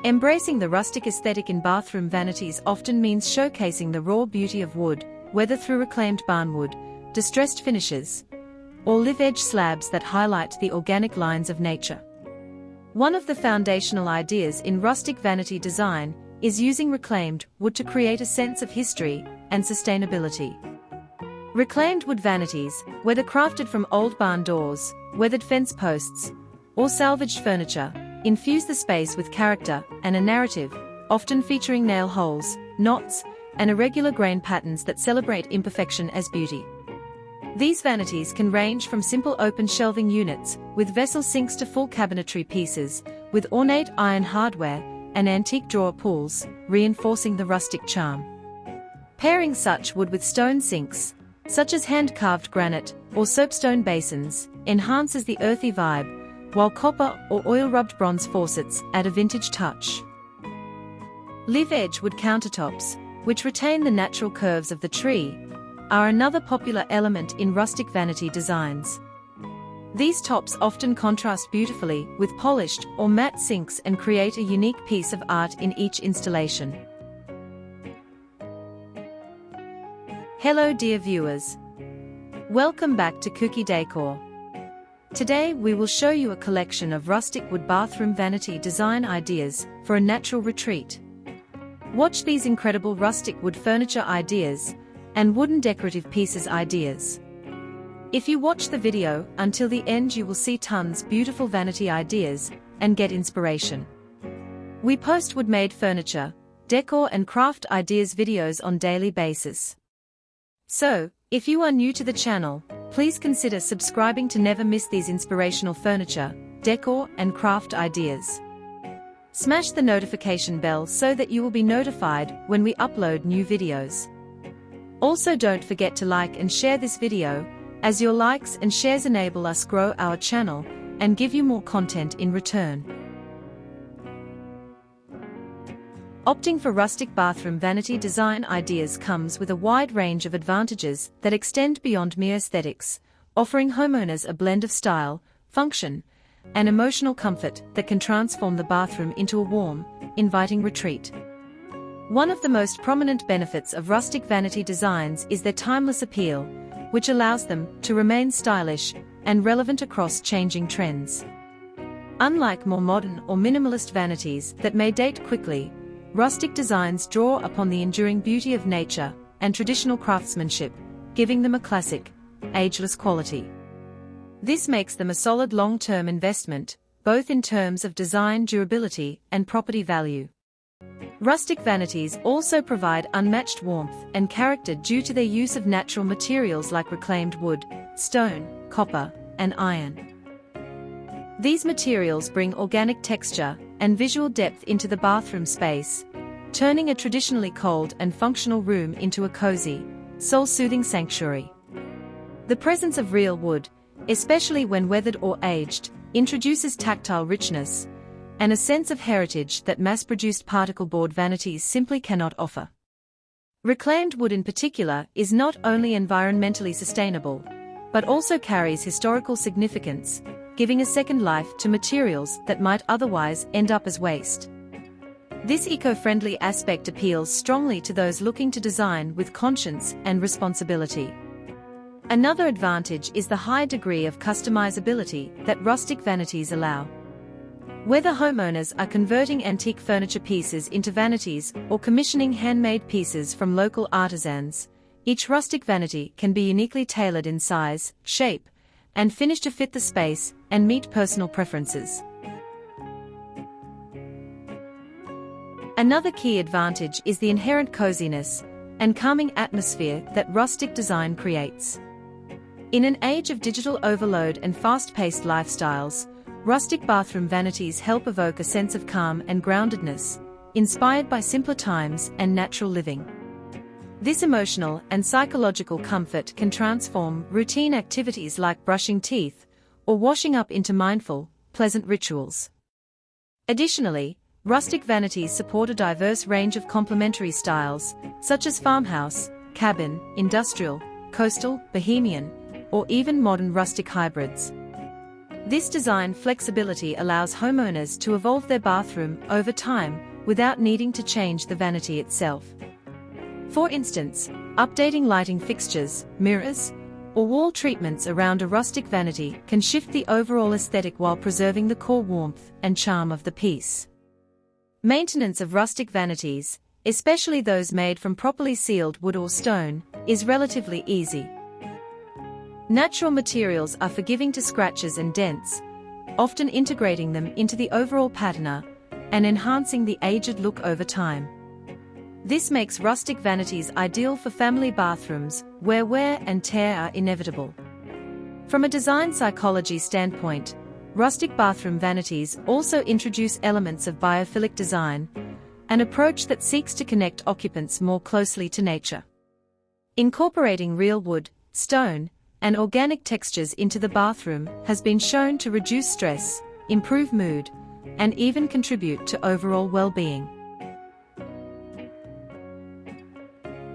Embracing the rustic aesthetic in bathroom vanities often means showcasing the raw beauty of wood, whether through reclaimed barnwood, distressed finishes, or live-edge slabs that highlight the organic lines of nature. One of the foundational ideas in rustic vanity design is using reclaimed wood to create a sense of history and sustainability. Reclaimed wood vanities, whether crafted from old barn doors, weathered fence posts, or salvaged furniture, infuse the space with character and a narrative, often featuring nail holes, knots, and irregular grain patterns that celebrate imperfection as beauty. These vanities can range from simple open shelving units, with vessel sinks to full cabinetry pieces, with ornate iron hardware and antique drawer pulls, reinforcing the rustic charm. Pairing such wood with stone sinks, such as hand-carved granite or soapstone basins, enhances the earthy vibe, while copper or oil-rubbed bronze faucets add a vintage touch. Live-edge wood countertops, which retain the natural curves of the tree, are another popular element in rustic vanity designs. These tops often contrast beautifully with polished or matte sinks and create a unique piece of art in each installation. Hello dear viewers. Welcome back to Kuki Decor. Today we will show you a collection of rustic wood bathroom vanity design ideas for a natural retreat. Watch these incredible rustic wood furniture ideas and wooden decorative pieces ideas. If you watch the video until the end, you will see tons beautiful vanity ideas and get inspiration. We post wood-made furniture, decor and craft ideas videos on daily basis. So, if you are new to the channel, please consider subscribing to never miss these inspirational furniture, decor and craft ideas. Smash the notification bell so that you will be notified when we upload new videos. Also don't forget to like and share this video, as your likes and shares enable us grow our channel and give you more content in return. Opting for rustic bathroom vanity design ideas comes with a wide range of advantages that extend beyond mere aesthetics, offering homeowners a blend of style, function, and emotional comfort that can transform the bathroom into a warm, inviting retreat. One of the most prominent benefits of rustic vanity designs is their timeless appeal, which allows them to remain stylish and relevant across changing trends. Unlike more modern or minimalist vanities that may date quickly, rustic designs draw upon the enduring beauty of nature and traditional craftsmanship, giving them a classic, ageless quality. This makes them a solid long-term investment, both in terms of design durability and property value. Rustic vanities also provide unmatched warmth and character due to their use of natural materials like reclaimed wood, stone, copper, and iron. These materials bring organic texture and visual depth into the bathroom space, turning a traditionally cold and functional room into a cozy, soul-soothing sanctuary. The presence of real wood, especially when weathered or aged, introduces tactile richness and a sense of heritage that mass-produced particle board vanities simply cannot offer. Reclaimed wood in particular is not only environmentally sustainable, but also carries historical significance, giving a second life to materials that might otherwise end up as waste. This eco-friendly aspect appeals strongly to those looking to design with conscience and responsibility. Another advantage is the high degree of customizability that rustic vanities allow. Whether homeowners are converting antique furniture pieces into vanities or commissioning handmade pieces from local artisans, each rustic vanity can be uniquely tailored in size, shape, and finish to fit the space and meet personal preferences. Another key advantage is the inherent coziness and calming atmosphere that rustic design creates. In an age of digital overload and fast-paced lifestyles, rustic bathroom vanities help evoke a sense of calm and groundedness, inspired by simpler times and natural living. This emotional and psychological comfort can transform routine activities like brushing teeth or washing up into mindful, pleasant rituals. Additionally, rustic vanities support a diverse range of complementary styles, such as farmhouse, cabin, industrial, coastal, bohemian, or even modern rustic hybrids. This design flexibility allows homeowners to evolve their bathroom over time without needing to change the vanity itself. For instance, updating lighting fixtures, mirrors, or wall treatments around a rustic vanity can shift the overall aesthetic while preserving the core warmth and charm of the piece. Maintenance of rustic vanities, especially those made from properly sealed wood or stone, is relatively easy. Natural materials are forgiving to scratches and dents, often integrating them into the overall patina and enhancing the aged look over time. This makes rustic vanities ideal for family bathrooms where wear and tear are inevitable. From a design psychology standpoint, rustic bathroom vanities also introduce elements of biophilic design, an approach that seeks to connect occupants more closely to nature. Incorporating real wood, stone, and organic textures into the bathroom has been shown to reduce stress, improve mood, and even contribute to overall well-being.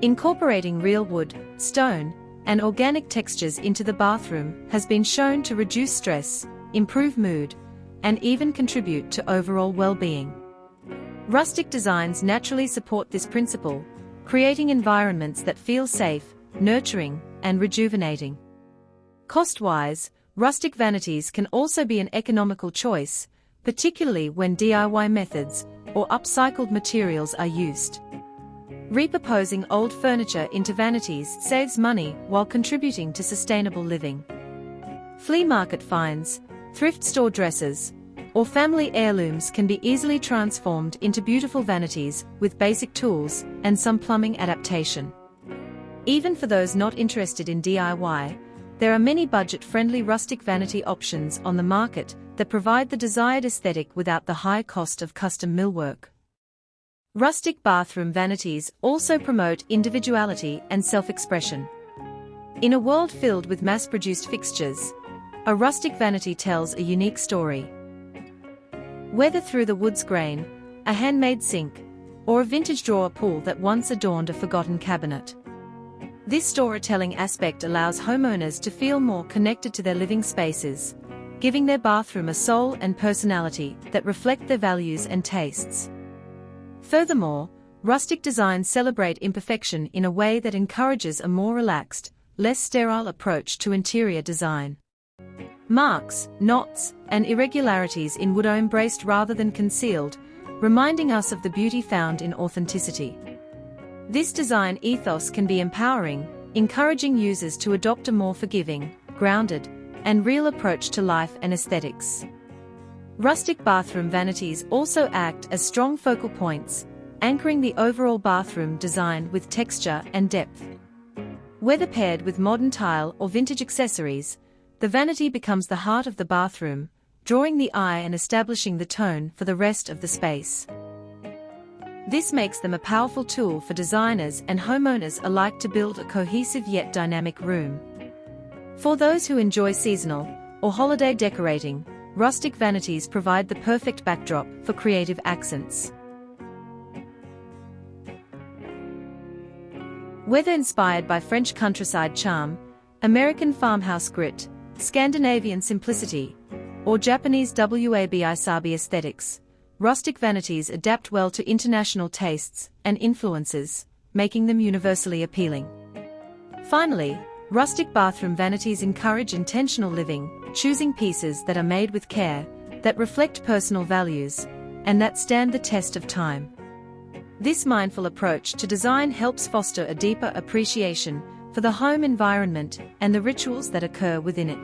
Incorporating real wood, stone, and organic textures into the bathroom has been shown to reduce stress, improve mood, and even contribute to overall well-being. Rustic designs naturally support this principle, creating environments that feel safe, nurturing, and rejuvenating. Cost-wise, rustic vanities can also be an economical choice, particularly when DIY methods or upcycled materials are used. Repurposing old furniture into vanities saves money while contributing to sustainable living. Flea market finds, thrift store dresses, or family heirlooms can be easily transformed into beautiful vanities with basic tools and some plumbing adaptation. Even for those not interested in DIY, there are many budget-friendly rustic vanity options on the market that provide the desired aesthetic without the high cost of custom millwork. Rustic bathroom vanities also promote individuality and self-expression. In a world filled with mass-produced fixtures, a rustic vanity tells a unique story. Whether through the wood's grain, a handmade sink, or a vintage drawer pull that once adorned a forgotten cabinet, this storytelling aspect allows homeowners to feel more connected to their living spaces, giving their bathroom a soul and personality that reflect their values and tastes. Furthermore, rustic designs celebrate imperfection in a way that encourages a more relaxed, less sterile approach to interior design. Marks, knots, and irregularities in wood are embraced rather than concealed, reminding us of the beauty found in authenticity. This design ethos can be empowering, encouraging users to adopt a more forgiving, grounded, and real approach to life and aesthetics. Rustic bathroom vanities also act as strong focal points, anchoring the overall bathroom design with texture and depth. Whether paired with modern tile or vintage accessories, the vanity becomes the heart of the bathroom, drawing the eye and establishing the tone for the rest of the space. This makes them a powerful tool for designers and homeowners alike to build a cohesive yet dynamic room. For those who enjoy seasonal or holiday decorating, rustic vanities provide the perfect backdrop for creative accents. Whether inspired by French countryside charm, American farmhouse grit, Scandinavian simplicity, or Japanese wabi-sabi aesthetics, rustic vanities adapt well to international tastes and influences, making them universally appealing. Finally, rustic bathroom vanities encourage intentional living, choosing pieces that are made with care, that reflect personal values, and that stand the test of time. This mindful approach to design helps foster a deeper appreciation for the home environment and the rituals that occur within it.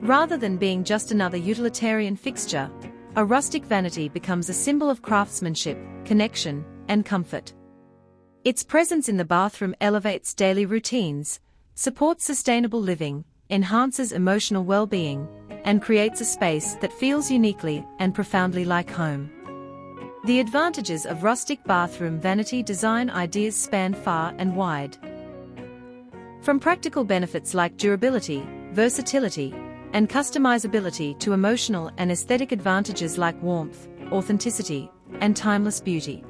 Rather than being just another utilitarian fixture, a rustic vanity becomes a symbol of craftsmanship, connection, and comfort. Its presence in the bathroom elevates daily routines, supports sustainable living, enhances emotional well-being, and creates a space that feels uniquely and profoundly like home. The advantages of rustic bathroom vanity design ideas span far and wide. From practical benefits like durability, versatility, and customizability to emotional and aesthetic advantages like warmth, authenticity, and timeless beauty.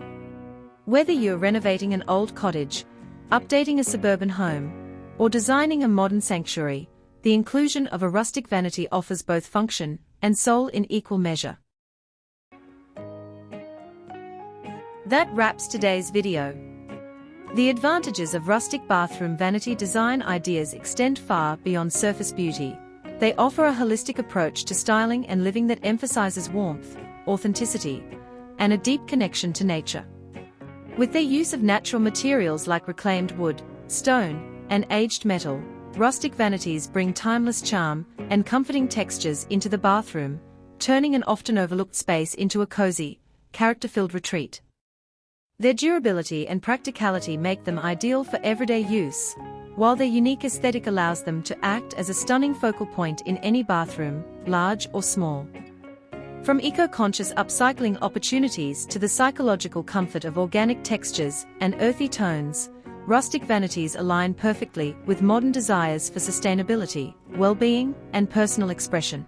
Whether you're renovating an old cottage, updating a suburban home, or designing a modern sanctuary, the inclusion of a rustic vanity offers both function and soul in equal measure. That wraps today's video. The advantages of rustic bathroom vanity design ideas extend far beyond surface beauty. They offer a holistic approach to styling and living that emphasizes warmth, authenticity, and a deep connection to nature. With their use of natural materials like reclaimed wood, stone, and aged metal, rustic vanities bring timeless charm and comforting textures into the bathroom, turning an often overlooked space into a cozy, character-filled retreat. Their durability and practicality make them ideal for everyday use, while their unique aesthetic allows them to act as a stunning focal point in any bathroom, large or small. From eco-conscious upcycling opportunities to the psychological comfort of organic textures and earthy tones, rustic vanities align perfectly with modern desires for sustainability, well-being, and personal expression.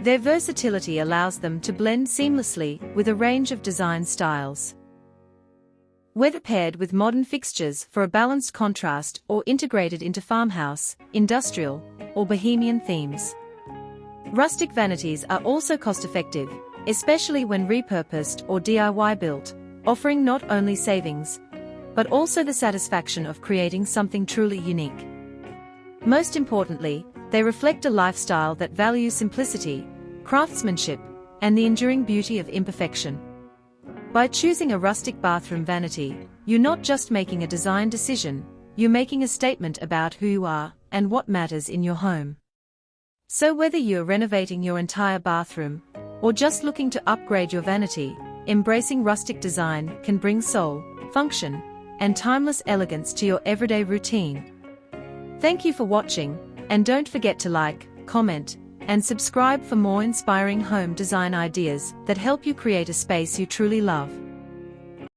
Their versatility allows them to blend seamlessly with a range of design styles. Whether paired with modern fixtures for a balanced contrast or integrated into farmhouse, industrial, or bohemian themes, rustic vanities are also cost-effective, especially when repurposed or DIY built, offering not only savings, but also the satisfaction of creating something truly unique. Most importantly, they reflect a lifestyle that values simplicity, craftsmanship, and the enduring beauty of imperfection. By choosing a rustic bathroom vanity, you're not just making a design decision, you're making a statement about who you are and what matters in your home. So whether you're renovating your entire bathroom or just looking to upgrade your vanity, embracing rustic design can bring soul, function, and timeless elegance to your everyday routine. Thank you for watching, and don't forget to like, comment, and subscribe for more inspiring home design ideas that help you create a space you truly love.